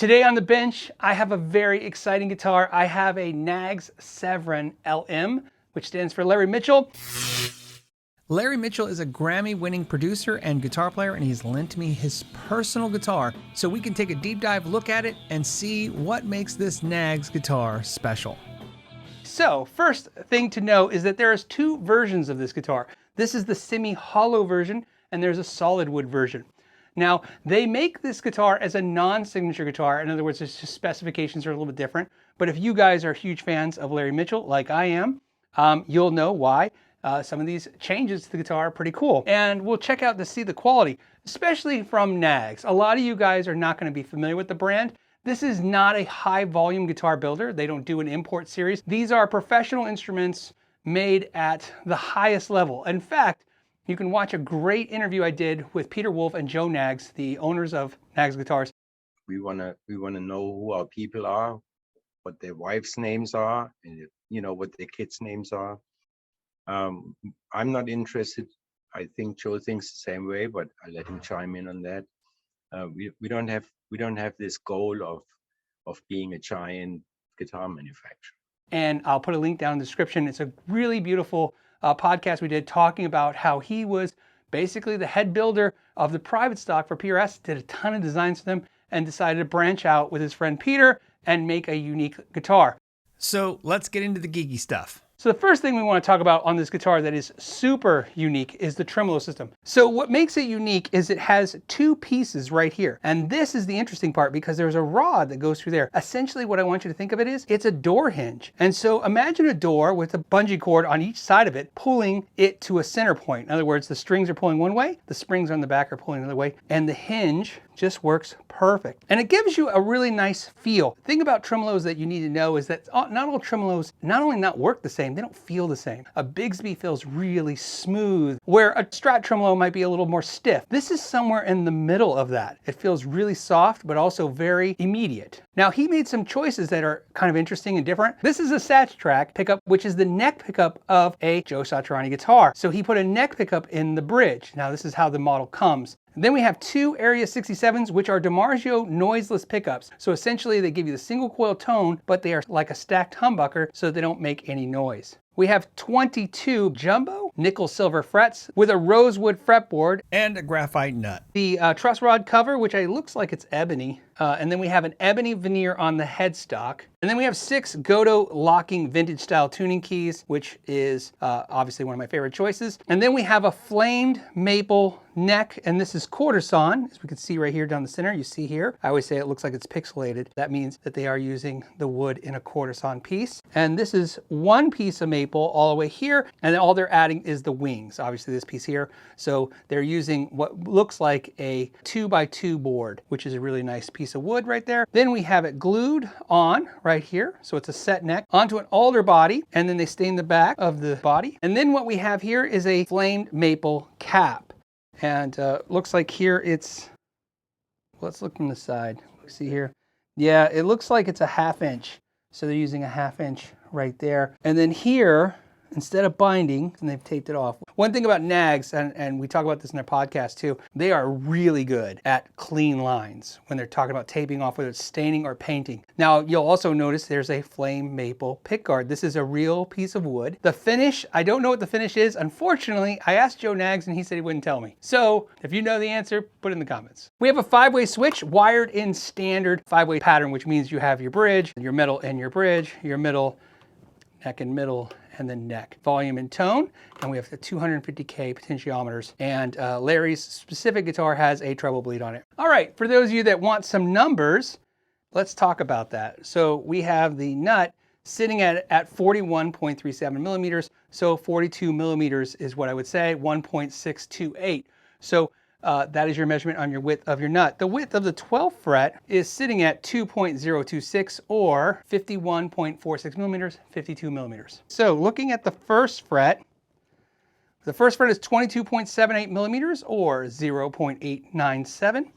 Today on the bench, I have a very exciting guitar. I have a Knaggs Severin LM, which stands for Larry Mitchell. Larry Mitchell is a Grammy-winning producer and guitar player, and he's lent me his personal guitar so we can take a deep dive look at it and see what makes this Knaggs guitar special. So, first thing to know is that there's two versions of this guitar. This is the semi-hollow version, and there's a solid wood version. Now, they make this guitar as a non-signature guitar. In other words, its specifications are a little bit different. But if you guys are huge fans of Larry Mitchell, like I am, you'll know why. Some of these changes to the guitar are pretty cool. And we'll check out to see the quality, especially from Knaggs. A lot of you guys are not going to be familiar with the brand. This is not a high volume guitar builder. They don't do an import series. These are professional instruments made at the highest level. In fact, you can watch a great interview I did with Peter Wolf and Joe Knaggs, the owners of Knaggs Guitars. We wanna know who our people are, what their wives' names are, and what their kids' names are. I'm not interested. I think Joe thinks the same way, but I let him chime in on that. We don't have this goal of being a giant guitar manufacturer. And I'll put a link down in the description. It's a really beautiful podcast we did talking about how he was basically the head builder of the private stock for PRS, did a ton of designs for them, and decided to branch out with his friend Peter and make a unique guitar. So let's get into the geeky stuff. So the first thing we want to talk about on this guitar that is super unique is the tremolo system. So what makes it unique is it has two pieces right here. And this is the interesting part because there's a rod that goes through there. Essentially what I want you to think of it is, it's a door hinge. And so imagine a door with a bungee cord on each side of it, pulling it to a center point. In other words, the strings are pulling one way, the springs on the back are pulling another way, and the hinge just works perfect. And it gives you a really nice feel. The thing about tremolos that you need to know is that not all tremolos not only not work the same, they don't feel the same. A Bigsby feels really smooth, where a Strat tremolo might be a little more stiff. This is somewhere in the middle of that. It feels really soft, but also very immediate. Now, he made some choices that are kind of interesting and different. This is a Satch track pickup, which is the neck pickup of a Joe Satriani guitar. So he put a neck pickup in the bridge. Now, this is how the model comes. And then we have two Area 67s, which are DiMarzio noiseless pickups. So essentially they give you the single coil tone, but they are like a stacked humbucker, so they don't make any noise. We have 22 jumbo nickel silver frets with a rosewood fretboard and a graphite nut. The truss rod cover, which looks like it's ebony. And then we have an ebony veneer on the headstock. And then we have 6 Goto locking vintage style tuning keys, which is obviously one of my favorite choices. And then we have a flamed maple neck, and this is quarter sawn, as we can see right here down the center. You see here, I always say it looks like it's pixelated. That means that they are using the wood in a quarter sawn piece. And this is one piece of maple all the way here, and then all they're adding is the wings, obviously this piece here. So they're using what looks like a 2x2 board, which is a really nice piece of wood right there. Then we have it glued on right here, so it's a set neck onto an alder body, and then they stain the back of the body. And then what we have here is a flamed maple cap, and looks like here it's, let's look from the side. See here, yeah, it looks like it's a 1/2 inch, so they're using a 1/2 inch right there. And then here, instead of binding, and they've taped it off. One thing about Knaggs, and we talk about this in their podcast too, they are really good at clean lines when they're talking about taping off, whether it's staining or painting. Now, you'll also notice there's a flame maple pickguard. This is a real piece of wood. The finish, I don't know what the finish is. Unfortunately, I asked Joe Knaggs and he said he wouldn't tell me. So if you know the answer, put it in the comments. We have a 5-way switch wired in standard 5-way pattern, which means you have your bridge, your middle and your bridge, your middle, neck and middle, and then neck, volume and tone, and we have the 250K potentiometers, and Larry's specific guitar has a treble bleed on it. All right, for those of you that want some numbers, let's talk about that. So we have the nut sitting at 41.37 millimeters, so 42 millimeters is what I would say, 1.628. So that is your measurement on your width of your nut. The width of the 12th fret is sitting at 2.026 or 51.46 millimeters, 52 millimeters. So looking at the first fret is 22.78 millimeters or 0.897.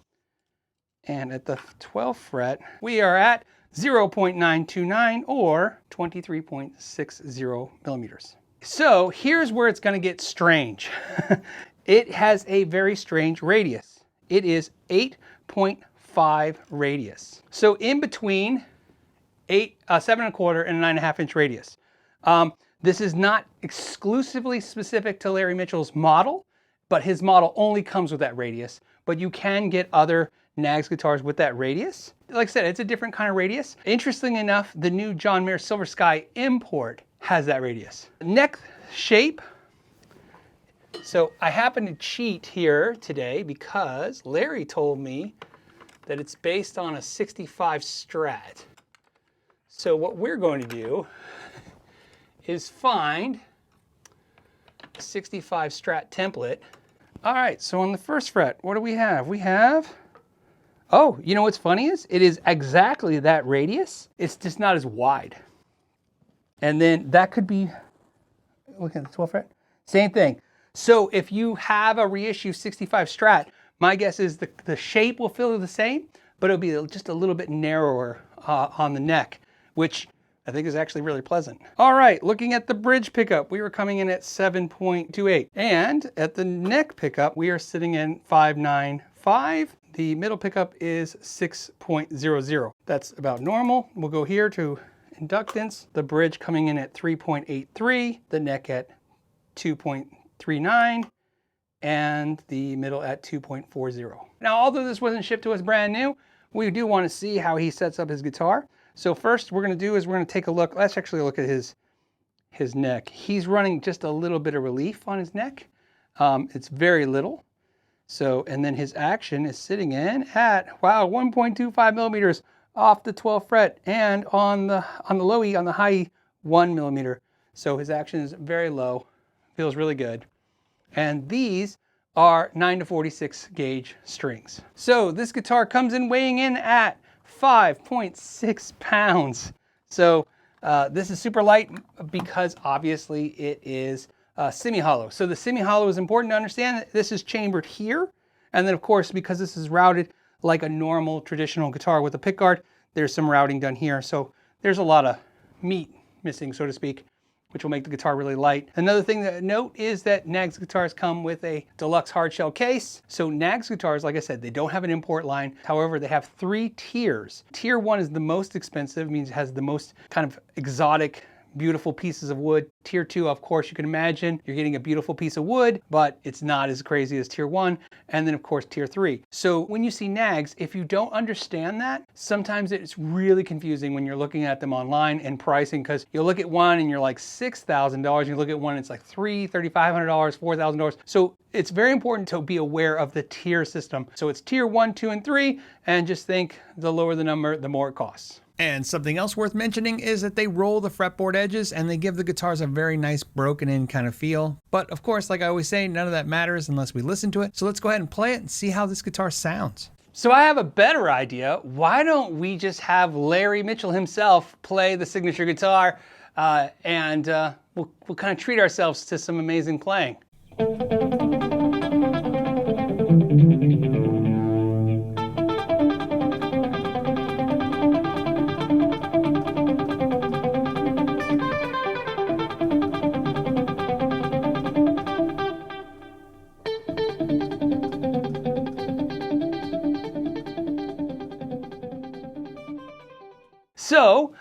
And at the 12th fret, we are at 0.929 or 23.60 millimeters. So here's where it's going to get strange. It has a very strange radius. It is 8.4 5 radius. So in between 7.25 and a 9.5 inch radius. This is not exclusively specific to Larry Mitchell's model, but his model only comes with that radius. But you can get other Knaggs guitars with that radius. Like I said, it's a different kind of radius. Interestingly enough, the new John Mayer Silver Sky import has that radius. Neck shape. So I happen to cheat here today because Larry told me that it's based on a 65 Strat. So what we're going to do is find a 65 Strat template. All right, so on the first fret, what do we have? We have, oh, you know what's funny is? It is exactly that radius. It's just not as wide. And then that could be, look at the 12th fret, same thing. So if you have a reissue 65 Strat, my guess is the shape will feel the same, but it'll be just a little bit narrower on the neck, which I think is actually really pleasant. All right, looking at the bridge pickup, we were coming in at 7.28. And at the neck pickup, we are sitting in 5.95. The middle pickup is 6.00. That's about normal. We'll go here to inductance. The bridge coming in at 3.83, the neck at 2.39, and the middle at 2.40. Now, although this wasn't shipped to us brand new, we do want to see how he sets up his guitar. So first we're going to do is we're going to take a look. Let's actually look at his neck. He's running just a little bit of relief on his neck. It's very little. So, and then his action is sitting in at, wow, 1.25 millimeters off the 12th fret, and on the low E, on the high E, 1 millimeter. So his action is very low, feels really good. And these are 9 to 46 gauge strings. So this guitar comes in weighing in at 5.6 pounds. So this is super light because obviously it is semi-hollow. So the semi-hollow is important to understand that this is chambered here. And then of course, because this is routed like a normal traditional guitar with a pickguard, there's some routing done here. So there's a lot of meat missing, so to speak, which will make the guitar really light. Another thing to note is that Knaggs guitars come with a deluxe hardshell case. So Knaggs guitars, like I said, they don't have an import line. However, they have 3 tiers. Tier 1 is the most expensive, means it has the most kind of exotic, beautiful pieces of wood. Tier 2, of course, you can imagine you're getting a beautiful piece of wood, but it's not as crazy as Tier 1. And then of course, Tier 3. So when you see Knaggs, if you don't understand that, sometimes it's really confusing when you're looking at them online and pricing, because you'll look at one and you're like $6,000. You look at one, it's like $3,500, $4,000. So it's very important to be aware of the tier system. So it's Tier 1, 2, and 3, and just think the lower the number, the more it costs. And something else worth mentioning is that they roll the fretboard edges and they give the guitars a very nice broken in kind of feel. But of course, like I always say, none of that matters unless we listen to it. So let's go ahead and play it and see how this guitar sounds. So I have a better idea. Why don't we just have Larry Mitchell himself play the signature guitar and we'll kind of treat ourselves to some amazing playing. So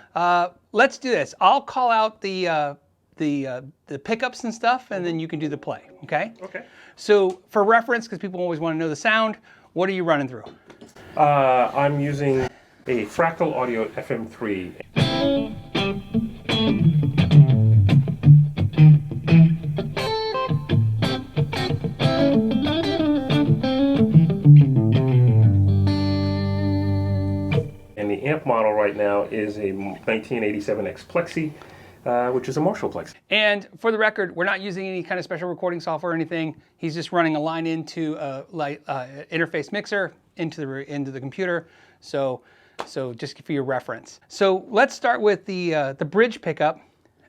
let's do this. I'll call out the pickups and stuff, and then you can do the play. Okay. Okay. So for reference, because people always want to know the sound, what are you running through? I'm using a Fractal Audio FM3. And the amp model right now is a 1987X Plexi, which is a Marshall Plexi. And for the record, we're not using any kind of special recording software or anything. He's just running a line into a interface mixer into the computer. So just for your reference. So let's start with the bridge pickup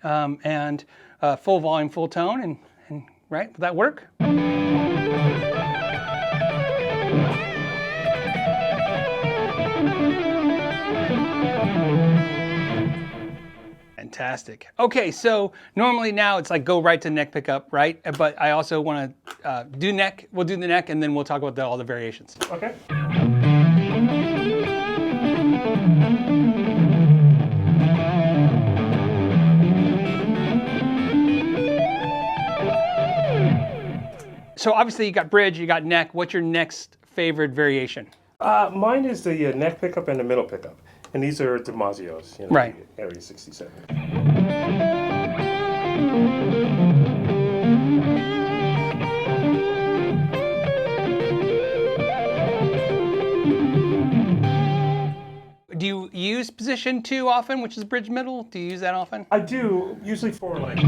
and full volume, full tone, and right? Will that work? Fantastic. Okay, so normally now it's like go right to neck pickup, right? But I also want to do neck. We'll do the neck, and then we'll talk about all the variations. Okay. So obviously you got bridge, you got neck. What's your next favorite variation? Mine is the neck pickup and the middle pickup. And these are DiMaggio's, Right. Area 67. Do you use position 2 often, which is bridge middle? Do you use that often? I do, usually for like...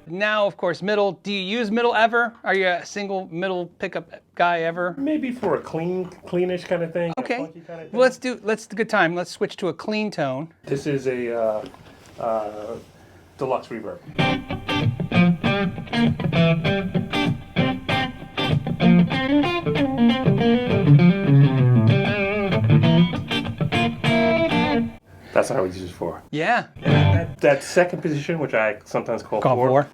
Now, of course, middle. Do you use middle ever? Are you a single middle pickup guy ever? Maybe for a cleanish kind of thing. Okay. A funky kind of thing. Well, let's good time. Let's switch to a clean tone. This is a deluxe reverb. That's what I would use it for. Yeah. And that second position, which I sometimes call four.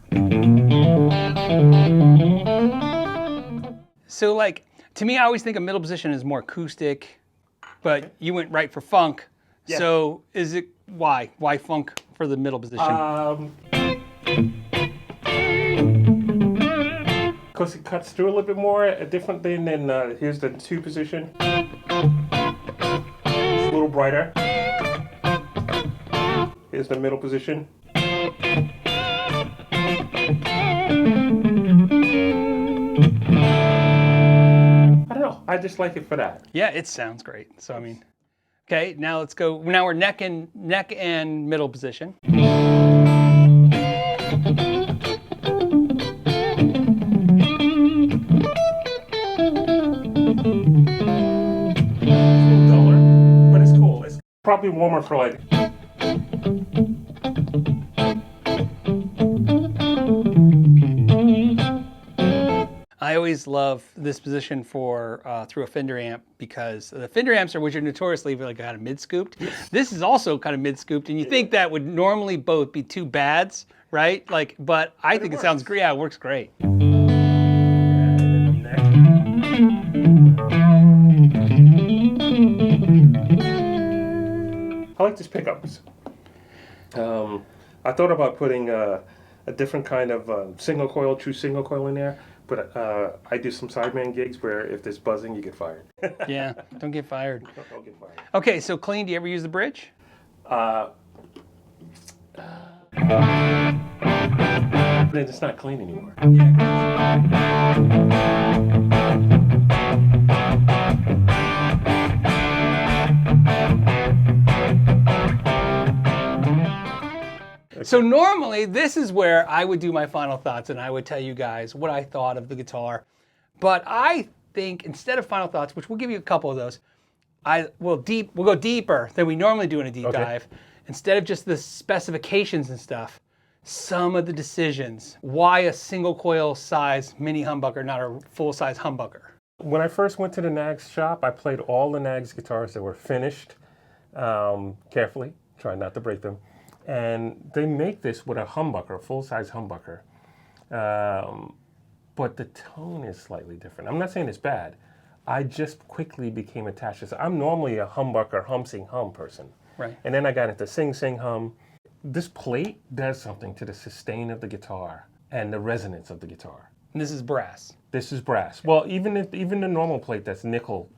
So, like, to me, I always think a middle position is more acoustic, but you went right for funk. Yeah. So, is it why? Why funk for the middle position? Because it cuts through a little bit more differently than here's the 2 position. It's a little brighter. Here's the middle position. I don't know. I just like it for that. Yeah, it sounds great. So, I mean, okay, now let's go. Now we're neck and middle position. Duller, but it's cool. It's probably warmer for like... I always love this position for through a Fender amp because the Fender amps are which are notoriously like kind of mid-scooped. Yes. This is also kind of mid-scooped, and you think that would normally both be 2 bads, right? Like, but I think it sounds great. Yeah, it works great. I like these pickups. I thought about putting a different kind of single coil, true single coil in there, but I do some sideman gigs where if there's buzzing, you get fired. Yeah, don't get fired. Don't get fired. Okay, so clean, do you ever use the bridge? But it's not clean anymore. So normally this is where I would do my final thoughts and I would tell you guys what I thought of the guitar. But I think instead of final thoughts, which we'll give you a couple of those, we'll go deeper than we normally do in a deep dive. Instead of just the specifications and stuff, some of the decisions. Why a single coil size mini humbucker, not a full size humbucker? When I first went to the Knaggs shop, I played all the Knaggs guitars that were finished carefully, trying not to break them. And they make this with a humbucker, a full-size humbucker. But the tone is slightly different. I'm not saying it's bad. I just quickly became attached to this. I'm normally a humbucker, hum-sing-hum person. Right. And then I got into sing-sing-hum. This plate does something to the sustain of the guitar and the resonance of the guitar. And this is brass. This is brass. Well, even the normal plate that's nickel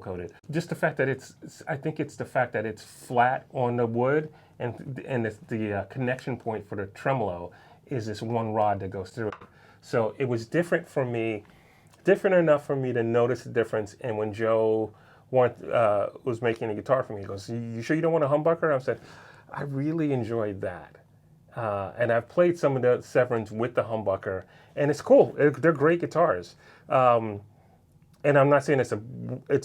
coated. Just the fact that I think it's the fact that it's flat on the wood, and the connection point for the tremolo is this one rod that goes through it. So it was different for me, different enough for me to notice the difference. And when Joe was making a guitar for me, he goes, "You sure you don't want a humbucker?" I said, "I really enjoyed that." And I've played some of the Severins with the humbucker, and it's cool. They're great guitars. And I'm not saying it's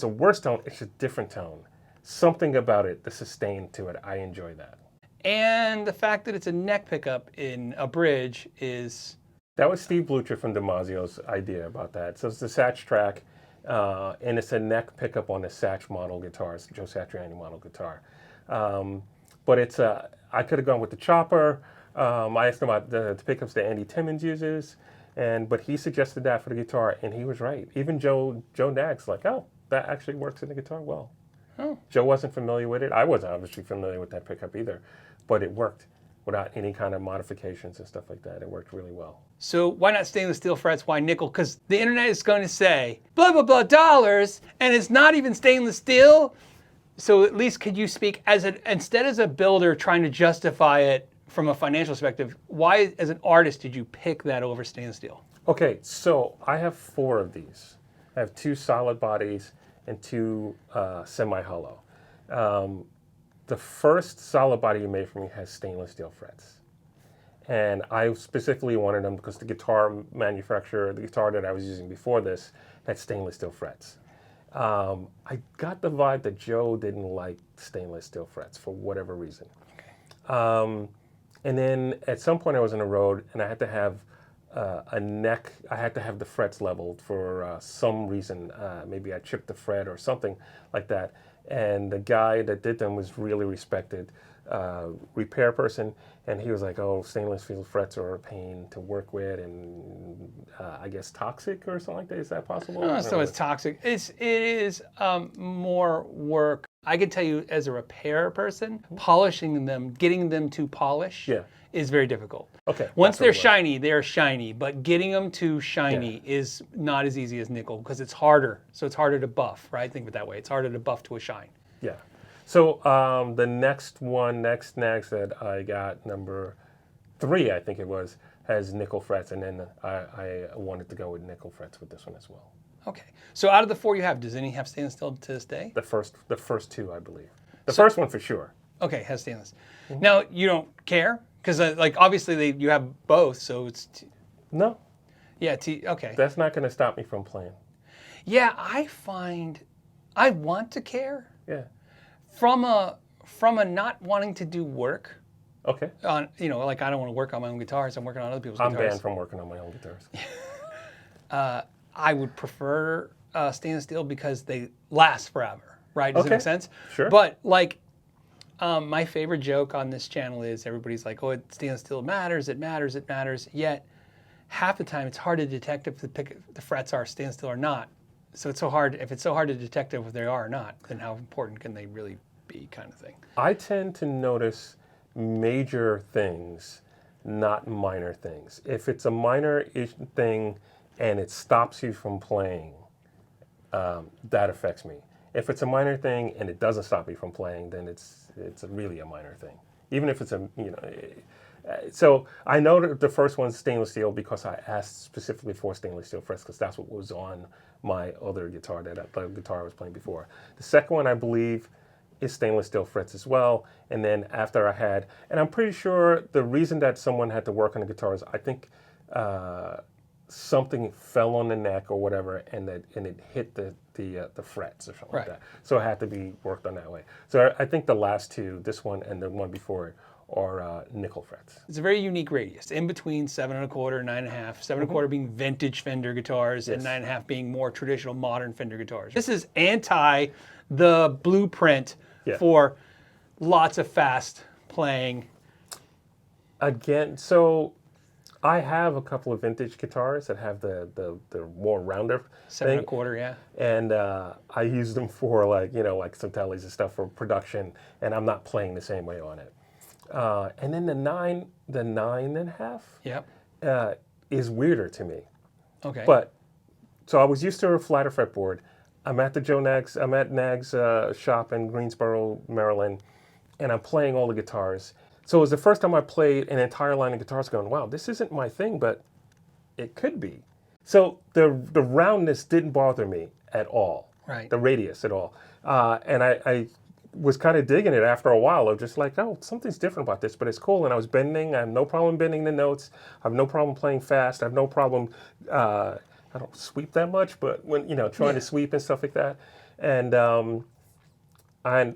a worse tone, it's a different tone. Something about it, the sustain to it, I enjoy that. And the fact that it's a neck pickup in a bridge is... That was Steve Blucher from DiMaggio's idea about that. So it's the Satch track, and it's a neck pickup on the Satch model guitars, Joe Satriani model guitar. But I could have gone with the chopper. I asked him about the pickups that Andy Timmons uses, but he suggested that for the guitar, and he was right. Even Joe Knaggs, like, oh, that actually works in the guitar well. Oh. Joe wasn't familiar with it. I wasn't obviously familiar with that pickup either, but it worked without any kind of modifications and stuff like that. It worked really well. So why not stainless steel frets? Why nickel? Because the internet is going to say blah blah blah dollars, and it's not even stainless steel. So at least could you speak instead as a builder trying to justify it from a financial perspective? Why, as an artist, did you pick that over stainless steel? Okay, so I have 4 of these. I have 2 solid bodies and 2 semi-hollow. The first solid body you made for me has stainless steel frets. And I specifically wanted them because the guitar manufacturer, the guitar that I was using before this, had stainless steel frets. I got the vibe that Joe didn't like stainless steel frets for whatever reason. Okay. And then at some point I was on the road and I had to have a neck, I had to have the frets leveled for some reason. Maybe I chipped the fret or something like that. And the guy that did them was really respected repair person, and he was like, oh, stainless steel frets are a pain to work with, and I guess toxic or something like that. Is that possible? No, so it's toxic. It is more work. I can tell you as a repair person, polishing them, getting them to polish is very difficult. Okay. Once they're shiny, they're shiny, but getting them to shiny is not as easy as nickel because it's harder. So it's harder to buff, right? Think of it that way. It's harder to buff to a shine. Yeah. So the next Knaggs that I got, number 3, I think it was, has nickel frets, and then I wanted to go with nickel frets with this one as well. Okay. So out of the 4 you have, does any have stainless steel to this day? The first 2, I believe. The first one for sure. Okay, has stainless. Mm-hmm. Now you don't care because obviously you have both, so it's no. Yeah. Okay. That's not going to stop me from playing. Yeah, I find I want to care. Yeah. From a not wanting to do work. Okay. On I don't want to work on my own guitars. I'm working on other people's guitars. I'm banned from working on my own guitars. I would prefer stainless steel because they last forever, right? Does it make sense? Sure. But my favorite joke on this channel is everybody's like, oh, stainless steel matters, it matters, it matters. Yet half the time it's hard to detect if the frets are stainless steel or not. So it's so hard. If it's so hard to detect if they are or not, then how important can they really be, kind of thing? I tend to notice major things, not minor things. If it's a minor thing and it stops you from playing, that affects me. If it's a minor thing and it doesn't stop you from playing, then it's really a minor thing. Even if it's so I know that the first one's stainless steel because I asked specifically for stainless steel frets because that's what was on my other guitar, the guitar I was playing before. The second one, I believe, is stainless steel frets as well. And then after and I'm pretty sure the reason that someone had to work on the guitar is I think something fell on the neck or whatever, and it hit the frets or something like that. So it had to be worked on that way. So I think the last 2, this one and the one before it, are nickel frets. It's a very unique radius, in between 7 1/4, 9 1/2. 7 1/4 being vintage Fender guitars, and 9 1/2 being more traditional modern Fender guitars. This is anti the blueprint for lots of fast playing. Again, so I have a couple of vintage guitars that have the more rounder 7 1/4, yeah. And I use them for like some tellies and stuff for production, and I'm not playing the same way on it. And then the 9 1/2 is weirder to me. Okay. But so I was used to a flatter fretboard. I'm at Knaggs shop in Greensboro, Maryland, and I'm playing all the guitars. So it was the first time I played an entire line of guitars going, wow, this isn't my thing, but it could be. So the roundness didn't bother me at all. Right. The radius at all. And I was kind of digging it after a while of just like, oh, something's different about this, but it's cool. And I was bending. I have no problem bending the notes. I have no problem playing fast. I have no problem, I don't sweep that much, but when, trying to sweep and stuff like that. And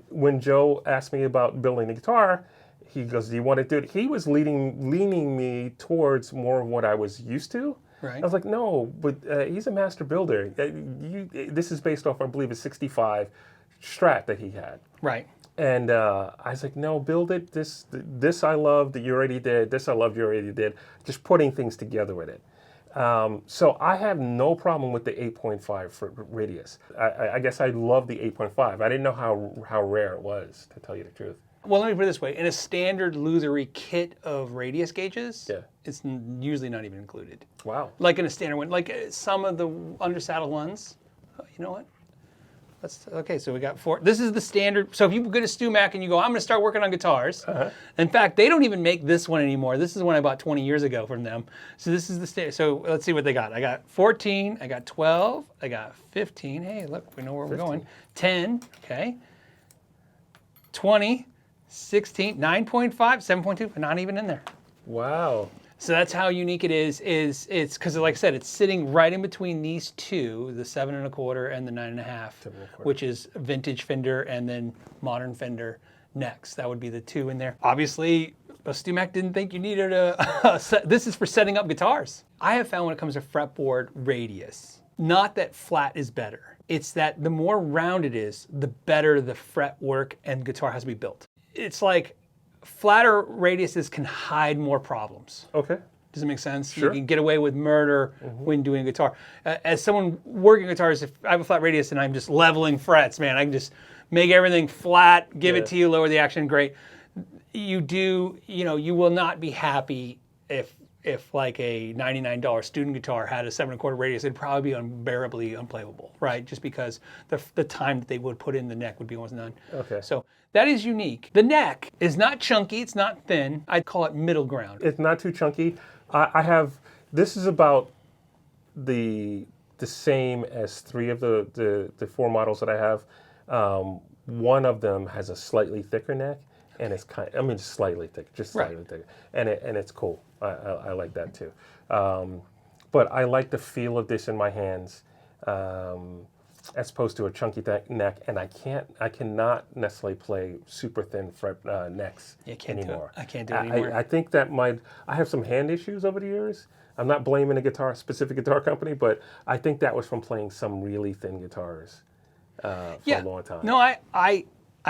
when Joe asked me about building the guitar, he goes, do you want to do it? He was leaning me towards more of what I was used to. Right. I was like, no, but he's a master builder. This is based off, I believe, a 65 Strat that he had. Right. And I was like, no, build it. This I loved that you already did. This I loved you already did. Just putting things together with it. So I have no problem with the 8.5 for radius. I guess I love the 8.5. I didn't know how rare it was, to tell you the truth. Well, let me put it this way. In a standard Lutherie kit of radius gauges, Yeah. it's usually not even included. Wow. Like in a standard one, like some of the undersaddle ones. You know what? Okay, so we got 4. This is the standard. So if you go to StewMac and you go, I'm going to start working on guitars. In fact, they don't even make this one anymore. This is one I bought 20 years ago from them. So this is the standard. So let's see what they got. I got 14. I got 12. I got 15. Hey, look, we know where we're going. 10. Okay. 20. 16. 9.5. 7.2. Not even in there. Wow. So that's how unique it is it's because, like I said, it's sitting right in between these two, the 7 1/4 and the 9 1/2, which is vintage Fender and then modern Fender Knaggs. That would be the two in there. Obviously, StewMac didn't think you needed this is for setting up guitars. I have found when it comes to fretboard radius, not that flat is better. It's that the more round it is, the better the fretwork and guitar has to be built. It's like flatter radiuses can hide more problems. Okay. Does it make sense? Sure. You can get away with murder when doing guitar. As someone working guitars, if I have a flat radius and I'm just leveling frets, man, I can just make everything flat, give it to you, lower the action, great. You will not be happy if like a $99 student guitar had a 7 1/4 radius, it'd probably be unbearably unplayable, right? Just because the time that they would put in the neck would be almost none. Okay. So that is unique. The neck is not chunky, it's not thin. I'd call it middle ground. It's not too chunky. This is about the same as 3 of the 4 models that I have. One of them has a slightly thicker neck, and it's just slightly thicker, just slightly thicker, and it's cool. I like that too. But I like the feel of this in my hands, as opposed to a chunky neck, and I cannot necessarily play super thin fret necks anymore. I can't do it anymore. I think that I have some hand issues over the years. I'm not blaming a specific guitar company, but I think that was from playing some really thin guitars for a long time. No, I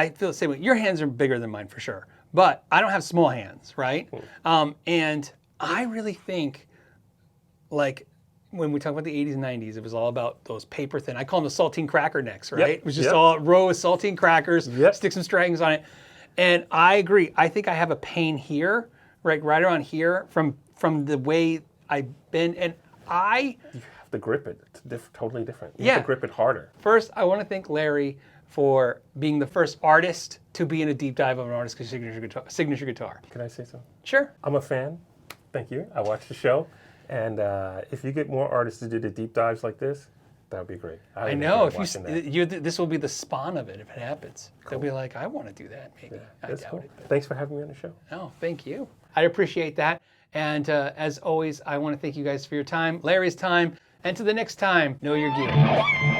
feel the same way. Your hands are bigger than mine for sure, but I don't have small hands, right? And I really think, like, when we talk about the 80s and 90s, it was all about those paper thin. I call them the saltine cracker necks, right? It was just all a row of saltine crackers, stick some strings on it. And I agree. I think I have a pain here, right around here, from the way I've been. And you have to grip it. It's totally different. You have to grip it harder. First, I want to thank Larry for being the first artist to be in a deep dive of an artist's signature guitar. Can I say something? Sure. I'm a fan. Thank you. I watched the show. And if you get more artists to do the deep dives like this, that would be great. I know. This will be the spawn of it if it happens. Cool. They'll be like, I want to do that, maybe. Yeah, I doubt it. Thanks for having me on the show. Oh, thank you. I appreciate that. And as always, I want to thank you guys for your time, Larry's time, and to the next time, know your gear.